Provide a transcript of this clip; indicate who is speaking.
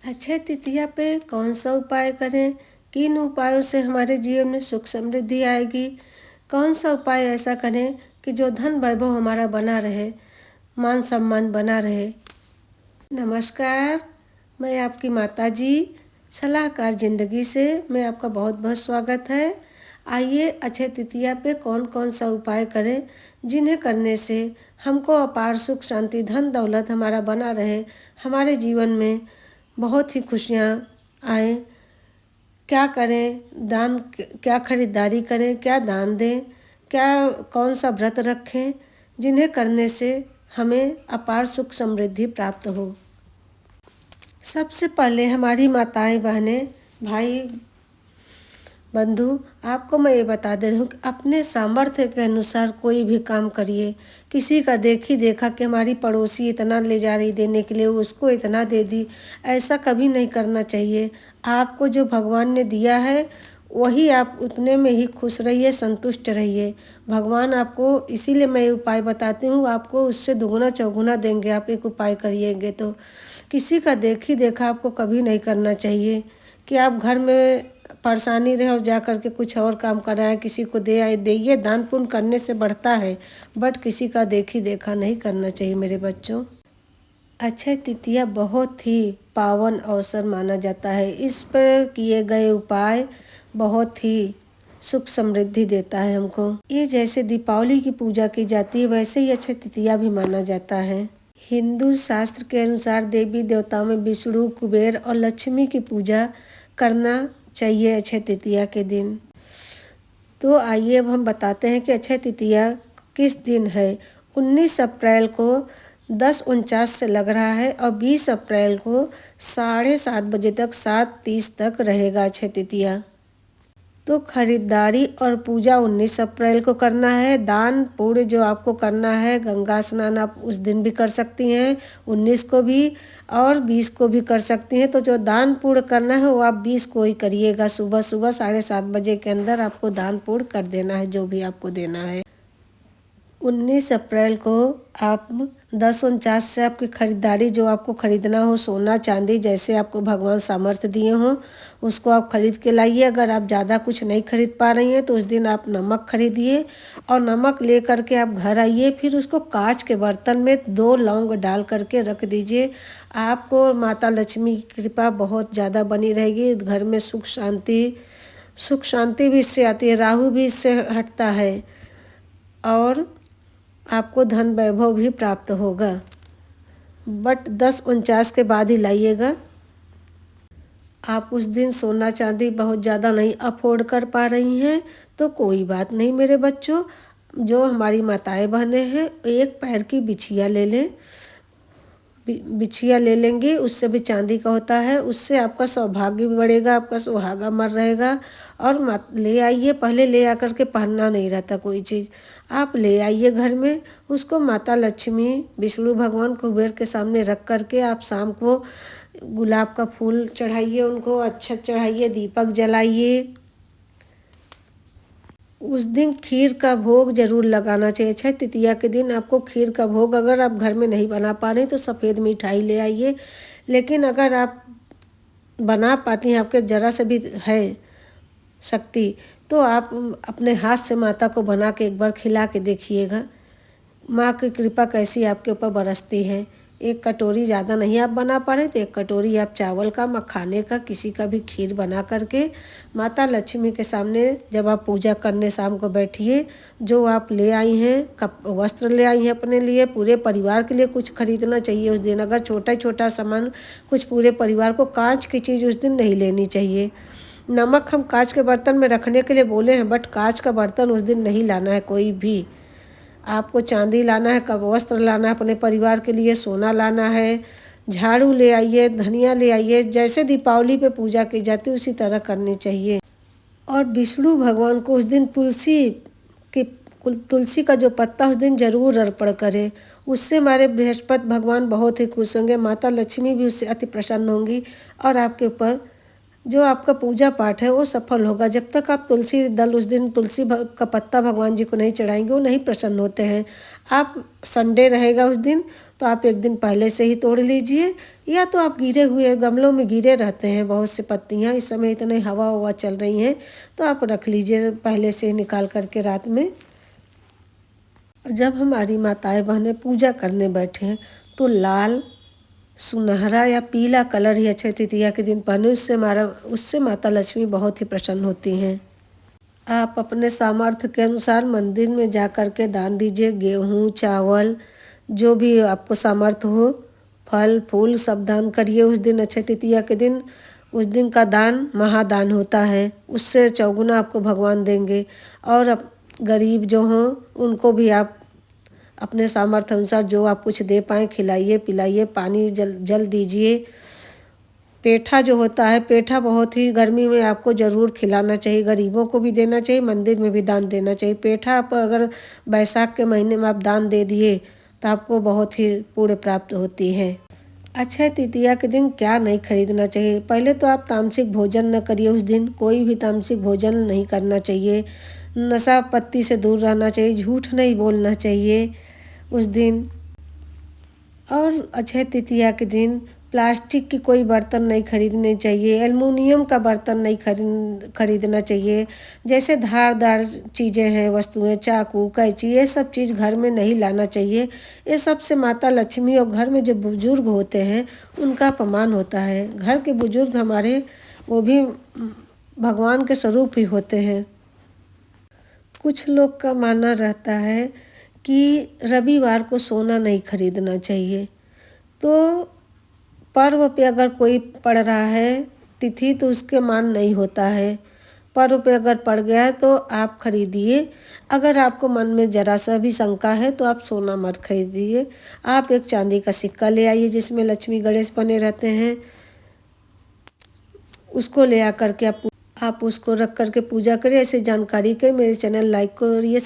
Speaker 1: अक्षय तृतीया पे कौन सा उपाय करें, किन उपायों से हमारे जीवन में सुख समृद्धि आएगी, कौन सा उपाय ऐसा करें कि जो धन वैभव हमारा बना रहे, मान सम्मान बना रहे। नमस्कार, मैं आपकी माता जी सलाहकार ज़िंदगी से मैं आपका बहुत बहुत स्वागत है। आइए अक्षय तृतीया पे कौन कौन सा उपाय करें जिन्हें करने से हमको अपार सुख शांति धन दौलत हमारा बना रहे, हमारे जीवन में बहुत ही खुशियाँ आए। क्या करें, दान क्या खरीदारी करें, क्या दान दें, क्या कौन सा व्रत रखें जिन्हें करने से हमें अपार सुख समृद्धि प्राप्त हो। सबसे पहले हमारी माताएं बहनें भाई बंधु, आपको मैं ये बता दे रही हूँ कि अपने सामर्थ्य के अनुसार कोई भी काम करिए। किसी का देखी देखा कि हमारी पड़ोसी इतना ले जा रही देने के लिए, उसको इतना दे दी, ऐसा कभी नहीं करना चाहिए। आपको जो भगवान ने दिया है वही आप उतने में ही खुश रहिए, संतुष्ट रहिए। भगवान आपको इसीलिए मैं ये उपाय बताती हूँ, आपको उससे दुगुना चौगुना देंगे आप एक उपाय करिएंगे तो। किसी का देखी देखा आपको कभी नहीं करना चाहिए कि आप घर में परेशानी रहे और जा कर के कुछ और काम कराएं, किसी को दे आए। देइए, दान पुण्य करने से बढ़ता है, बट किसी का देखी देखा नहीं करना चाहिए मेरे बच्चों। अक्षय तृतीया बहुत ही पावन अवसर माना जाता है। इस पर किए गए उपाय बहुत ही सुख समृद्धि देता है हमको। ये जैसे दीपावली की पूजा की जाती है वैसे ही अक्षय तृतीया भी माना जाता है। हिंदू शास्त्र के अनुसार देवी देवताओं में विष्णु, कुबेर और लक्ष्मी की पूजा करना चाहिए अक्षय तृतीया के दिन। तो आइए अब हम बताते हैं कि अक्षय तृतीया किस दिन है। 19 अप्रैल को 10:49 से लग रहा है और 20 अप्रैल को 7:30 बजे तक 7:30 तक रहेगा अक्षय तृतीया। तो खरीदारी और पूजा 19 अप्रैल को करना है। दान पुण्य जो आपको करना है, गंगा स्नान आप उस दिन भी कर सकती हैं, 19 को भी और 20 को भी कर सकती हैं। तो जो दान पुण्य करना है वो आप 20 को ही करिएगा। सुबह सुबह 7:30 बजे के अंदर आपको दान पुण्य कर देना है जो भी आपको देना है। 19 अप्रैल को आप 10:49 से आपकी खरीदारी जो आपको खरीदना हो, सोना चांदी जैसे आपको भगवान सामर्थ्य दिए हों उसको आप खरीद के लाइए। अगर आप ज़्यादा कुछ नहीं खरीद पा रही हैं तो उस दिन आप नमक खरीदिए और नमक ले करके आप घर आइए। फिर उसको कांच के बर्तन में 2 लौंग डाल करके रख दीजिए। आपको माता लक्ष्मी की कृपा बहुत ज़्यादा बनी रहेगी। घर में सुख शांति भी इससे आती है, राहु भी इससे हटता है और आपको धन वैभव भी प्राप्त होगा। बट 10:49 के बाद ही लाइएगा। आप उस दिन सोना चांदी बहुत ज़्यादा नहीं अफोर्ड कर पा रही हैं तो कोई बात नहीं मेरे बच्चों। जो हमारी माताएं बहनें हैं, एक पैर की बिछिया ले लें। बिछिया ले लेंगे, उससे भी चांदी का होता है, उससे आपका सौभाग्य भी बढ़ेगा, आपका सुहागा अमर रहेगा। और ले आइए, पहले ले आकर के पहनना नहीं रहता कोई चीज़, आप ले आइए घर में। उसको माता लक्ष्मी, विष्णु भगवान, कुबेर के सामने रख करके आप शाम को गुलाब का फूल चढ़ाइए, उनको अक्षत चढ़ाइए, दीपक जलाइए। उस दिन खीर का भोग जरूर लगाना चाहिए। अक्षय तृतीया के दिन आपको खीर का भोग अगर आप घर में नहीं बना पा रहे तो सफ़ेद मिठाई ले आइए। लेकिन अगर आप बना पाती हैं, आपके ज़रा से भी है शक्ति, तो आप अपने हाथ से माता को बना के एक बार खिला के देखिएगा, माँ की कृपा कैसी आपके ऊपर बरसती है। एक कटोरी, ज़्यादा नहीं आप बना पा रहे तो 1 कटोरी आप चावल का, मखाने का, किसी का भी खीर बना करके माता लक्ष्मी के सामने जब आप पूजा करने शाम को बैठिए, जो आप ले आई हैं वस्त्र ले आई हैं अपने लिए, पूरे परिवार के लिए कुछ खरीदना चाहिए उस दिन। अगर छोटा छोटा सामान कुछ पूरे परिवार को, कांच की चीज़ उस दिन नहीं लेनी चाहिए। नमक हम कांच के बर्तन में रखने के लिए बोले हैं, बट कांच का बर्तन उस दिन नहीं लाना है कोई भी। आपको चांदी लाना है, कब वस्त्र लाना है अपने परिवार के लिए, सोना लाना है, झाड़ू ले आइए, धनिया ले आइए। जैसे दीपावली पे पूजा की जाती है उसी तरह करनी चाहिए। और विष्णु भगवान को उस दिन तुलसी का जो पत्ता उस दिन जरूर अर्पण करें। उससे हमारे बृहस्पति भगवान बहुत ही खुश होंगे, माता लक्ष्मी भी उससे अति प्रसन्न होंगी और आपके ऊपर जो आपका पूजा पाठ है वो सफल होगा। जब तक आप तुलसी दल उस दिन का पत्ता भगवान जी को नहीं चढ़ाएंगे, वो नहीं प्रसन्न होते हैं। आप संडे रहेगा उस दिन तो आप एक दिन पहले से ही तोड़ लीजिए, या तो आप गिरे हुए गमलों में गिरे रहते हैं बहुत से पत्तियाँ, इस समय इतने हवा चल रही हैं, तो आप रख लीजिए पहले से निकाल करके रात में। जब हमारी माताएं बहनें पूजा करने बैठें तो लाल, सुनहरा या पीला कलर ही अक्षय तृतीया के दिन पहने, उससे माता लक्ष्मी बहुत ही प्रसन्न होती हैं। आप अपने सामर्थ्य के अनुसार मंदिर में जा कर के दान दीजिए। गेहूँ, चावल, जो भी आपको सामर्थ्य हो, फल फूल सब दान करिए उस दिन, अक्षय तृतीया के दिन। उस दिन का दान महादान होता है, उससे चौगुना आपको भगवान देंगे। और गरीब जो हों उनको भी आप अपने सामर्थ्य अनुसार जो आप कुछ दे पाएँ खिलाइए पिलाइए, पानी जल दीजिए। पेठा जो होता है, पेठा बहुत ही गर्मी में आपको ज़रूर खिलाना चाहिए, गरीबों को भी देना चाहिए, मंदिर में भी दान देना चाहिए। पेठा आप अगर बैसाख के महीने में आप दान दे दिए तो आपको बहुत ही पुण्य प्राप्त होती है। अक्षय तृतीया के दिन क्या नहीं खरीदना चाहिए? पहले तो आप तामसिक भोजन न करिए उस दिन, कोई भी तामसिक भोजन नहीं करना चाहिए। नशा पत्ती से दूर रहना चाहिए, झूठ नहीं बोलना चाहिए उस दिन। और अक्षय तृतीया के दिन प्लास्टिक की कोई बर्तन नहीं खरीदने चाहिए, एल्युमिनियम का बर्तन नहीं खरीदना चाहिए। जैसे धारदार चीज़ें हैं, वस्तुएं, चाकू, कैंची, ये सब चीज़ घर में नहीं लाना चाहिए। ये सब से माता लक्ष्मी और घर में जो बुजुर्ग होते हैं उनका अपमान होता है। घर के बुजुर्ग हमारे, वो भी भगवान के स्वरूप ही होते हैं। कुछ लोग का मानना रहता है कि रविवार को सोना नहीं खरीदना चाहिए। तो पर्व पे अगर कोई पड़ रहा है तिथि तो उसके मान नहीं होता है। पर्व पे अगर पड़ गया है तो आप खरीदिए। अगर आपको मन में जरा सा भी शंका है तो आप सोना मत खरीदिए। आप एक चांदी का सिक्का ले आइए जिसमें लक्ष्मी गणेश बने रहते हैं, उसको ले आकर के आप उसको रख करके पूजा करिए। ऐसे जानकारी के मेरे चैनल लाइक करिए।